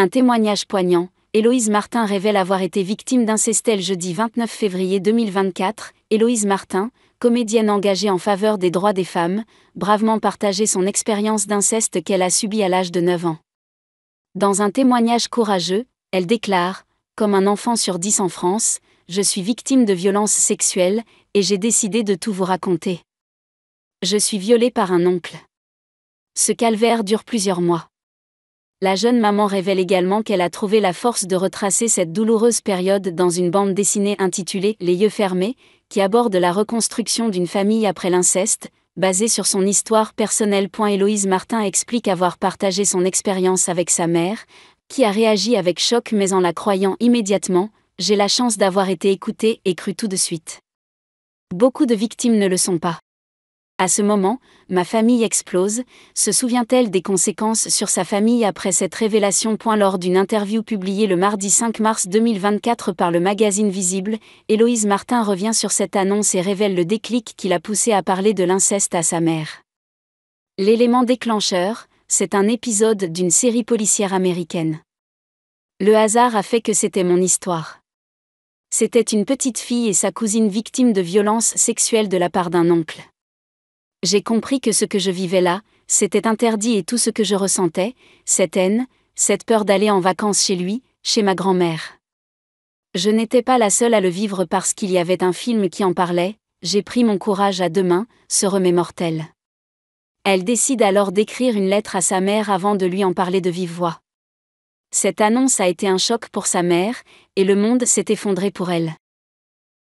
Un témoignage poignant, Héloïse Martin révèle avoir été victime d'inceste le jeudi 29 février 2024. Héloïse Martin, comédienne engagée en faveur des droits des femmes, bravement partagé son expérience d'inceste qu'elle a subie à l'âge de 9 ans. Dans un témoignage courageux, elle déclare « Comme un enfant sur 10 en France, je suis victime de violences sexuelles, et j'ai décidé de tout vous raconter. Je suis violée par un oncle. Ce calvaire dure plusieurs mois. » La jeune maman révèle également qu'elle a trouvé la force de retracer cette douloureuse période dans une bande dessinée intitulée « Les yeux fermés », qui aborde la reconstruction d'une famille après l'inceste, basée sur son histoire personnelle. Héloïse Martin explique avoir partagé son expérience avec sa mère, qui a réagi avec choc mais en la croyant immédiatement. « J'ai la chance d'avoir été écoutée et crue tout de suite. Beaucoup de victimes ne le sont pas. À ce moment, ma famille explose », se souvient-elle des conséquences sur sa famille après cette révélation. Lors d'une interview publiée le mardi 5 mars 2024 par le magazine Visible, Héloïse Martin revient sur cette annonce et révèle le déclic qui l'a poussée à parler de l'inceste à sa mère. L'élément déclencheur, c'est un épisode d'une série policière américaine. Le hasard a fait que c'était mon histoire. C'était une petite fille et sa cousine victime de violences sexuelles de la part d'un oncle. J'ai compris que ce que je vivais là, c'était interdit et tout ce que je ressentais, cette haine, cette peur d'aller en vacances chez lui, chez ma grand-mère. Je n'étais pas la seule à le vivre parce qu'il y avait un film qui en parlait. J'ai pris mon courage à deux mains, se remet mortelle. Elle décide alors d'écrire une lettre à sa mère avant de lui en parler de vive voix. Cette annonce a été un choc pour sa mère, et le monde s'est effondré pour elle.